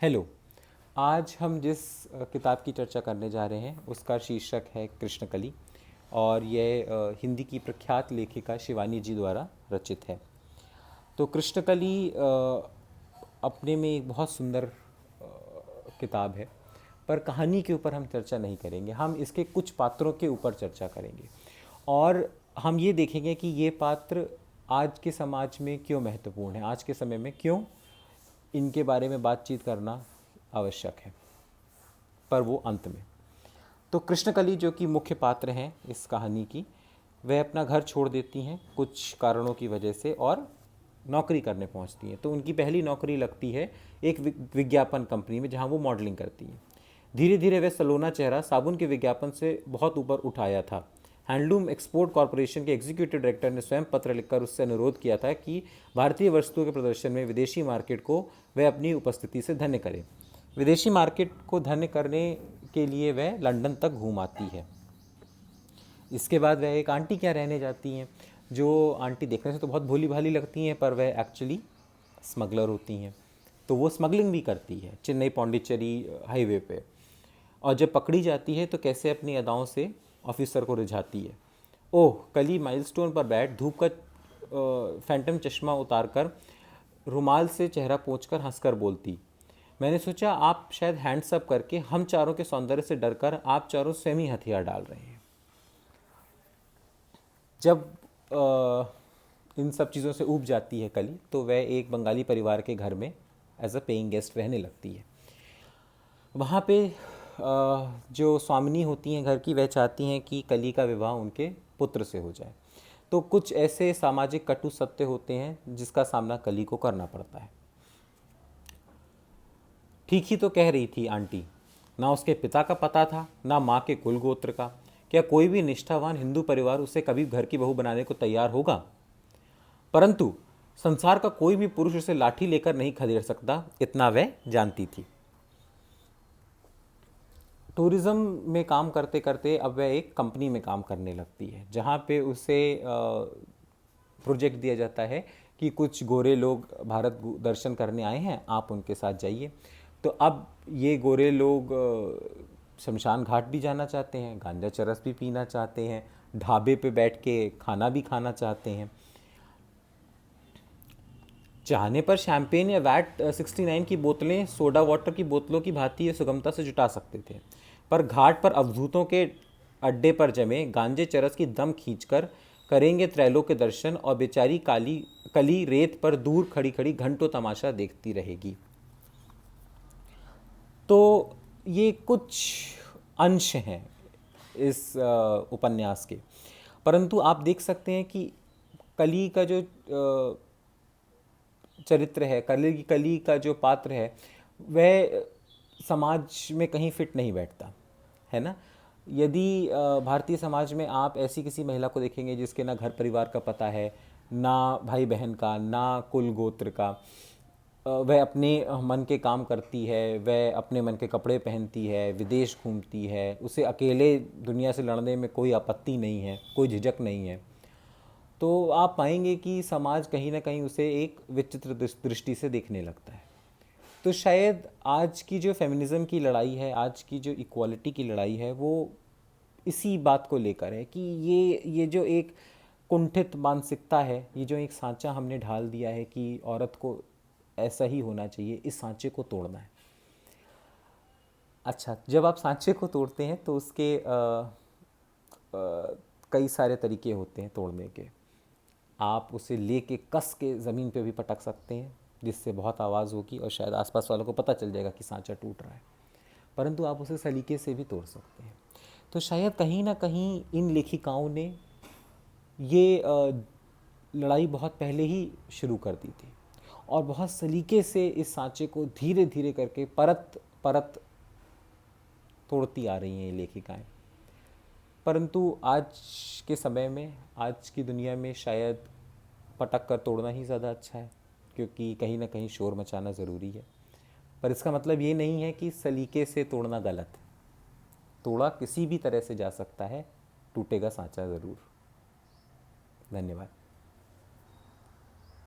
Hello. आज हम जिस किताब की चर्चा करने जा रहे हैं उसका शीर्षक है कृष्णकली और यह हिंदी की प्रख्यात लेखिका शिवानी जी द्वारा रचित है। तो कृष्णकली अपने में एक बहुत सुंदर किताब है, पर कहानी के ऊपर हम चर्चा नहीं करेंगे। हम इसके कुछ पात्रों के ऊपर चर्चा करेंगे और हम ये देखेंगे कि ये पात्र आज के समाज में क्यों महत्वपूर्ण है, आज के समय में क्यों इनके बारे में बातचीत करना आवश्यक है, पर वो अंत में। तो कृष्णकली जो कि मुख्य पात्र हैं इस कहानी की, वह अपना घर छोड़ देती हैं कुछ कारणों की वजह से और नौकरी करने पहुंचती हैं। तो उनकी पहली नौकरी लगती है एक विज्ञापन कंपनी में, जहां वो मॉडलिंग करती हैं। धीरे धीरे वह सलोना चेहरा साबुन के विज्ञापन से बहुत ऊपर उठाया था। हैंडलूम एक्सपोर्ट कॉरपोरेशन के एग्जीक्यूटिव डायरेक्टर ने स्वयं पत्र लिखकर उससे अनुरोध किया था कि भारतीय वस्तुओं के प्रदर्शन में विदेशी मार्केट को वह अपनी उपस्थिति से धन्य करे। विदेशी मार्केट को धन्य करने के लिए वह लंदन तक घूम आती है। इसके बाद वह एक आंटी क्या रहने जाती हैं, जो आंटी देखने से तो बहुत भोली भाली लगती हैं, पर वह एक्चुअली स्मगलर होती हैं। तो वो स्मगलिंग भी करती है चेन्नई पौंडीचेरी हाईवे पे, और जब पकड़ी जाती है तो कैसे अपनी अदाओं से ऑफिसर को रिझाती है। ओह, कली माइलस्टोन पर बैठ धूप का फैंटम चश्मा उतारकर रुमाल से चेहरा पोंछकर हंसकर बोलती, मैंने सोचा आप शायद हैंड्स अप करके हम चारों के सौंदर्य से डरकर आप चारों स्वयं ही हथियार डाल रहे हैं। जब इन सब चीज़ों से ऊब जाती है कली, तो वह एक बंगाली परिवार के घर में एज अ पेइंग गेस्ट रहने लगती है। वहाँ पे जो स्वामिनी होती हैं घर की, वह चाहती हैं कि कली का विवाह उनके पुत्र से हो जाए। तो कुछ ऐसे सामाजिक कटु सत्य होते हैं जिसका सामना कली को करना पड़ता है। ठीक ही तो कह रही थी आंटी, ना उसके पिता का पता था, ना माँ के कुल गोत्र का। क्या कोई भी निष्ठावान हिंदू परिवार उसे कभी घर की बहू बनाने को तैयार होगा? परंतु संसार का कोई भी पुरुष उसे लाठी लेकर नहीं खदेड़ सकता, इतना वह जानती थी। टूरिज्म में काम करते करते अब वह एक कंपनी में काम करने लगती है, जहाँ पे उसे प्रोजेक्ट दिया जाता है कि कुछ गोरे लोग भारत दर्शन करने आए हैं, आप उनके साथ जाइए। तो अब ये गोरे लोग शमशान घाट भी जाना चाहते हैं, गांजा चरस भी पीना चाहते हैं, ढाबे पे बैठ के खाना भी खाना चाहते हैं। चाहने पर शैम्पेन या वैट 69 की बोतलें सोडा वाटर की बोतलों की भांति सुगमता से जुटा सकते थे, पर घाट पर अवधूतों के अड्डे पर जमे गांजे चरस की दम खींचकर करेंगे त्रैलोक के दर्शन, और बेचारी काली कली रेत पर दूर खड़ी खड़ी घंटों तमाशा देखती रहेगी। तो ये कुछ अंश हैं इस उपन्यास के, परंतु आप देख सकते हैं कि कली का जो चरित्र है, कली का जो पात्र है, वह समाज में कहीं फिट नहीं बैठता है ना। यदि भारतीय समाज में आप ऐसी किसी महिला को देखेंगे जिसके ना घर परिवार का पता है, ना भाई बहन का, ना कुल गोत्र का, वह अपने मन के काम करती है, वह अपने मन के कपड़े पहनती है, विदेश घूमती है, उसे अकेले दुनिया से लड़ने में कोई आपत्ति नहीं है, कोई झिझक नहीं है, तो आप पाएंगे कि समाज कहीं ना कहीं उसे एक विचित्र दृष्टि से देखने लगता है। तो शायद आज की जो फेमिनिज़म की लड़ाई है, आज की जो इक्वालिटी की लड़ाई है, वो इसी बात को लेकर है कि ये जो एक कुंठित मानसिकता है, ये जो एक सांचा हमने ढाल दिया है कि औरत को ऐसा ही होना चाहिए, इस सांचे को तोड़ना है। अच्छा, जब आप सांचे को तोड़ते हैं तो उसके कई सारे तरीके होते हैं तोड़ने के। आप उसे लेके कस के ज़मीन पे भी पटक सकते हैं, जिससे बहुत आवाज़ होगी और शायद आसपास वालों को पता चल जाएगा कि सांचा टूट रहा है। परंतु आप उसे सलीके से भी तोड़ सकते हैं। तो शायद कहीं ना कहीं इन लेखिकाओं ने ये लड़ाई बहुत पहले ही शुरू कर दी थी और बहुत सलीके से इस सांचे को धीरे धीरे करके परत परत तोड़ती आ रही हैं ये लेखिकाएँ। परंतु आज के समय में, आज की दुनिया में शायद पटक कर तोड़ना ही ज़्यादा अच्छा है, क्योंकि कहीं ना कहीं शोर मचाना ज़रूरी है। पर इसका मतलब ये नहीं है कि सलीके से तोड़ना गलत है। तोड़ा किसी भी तरह से जा सकता है, टूटेगा सांचा ज़रूर। धन्यवाद।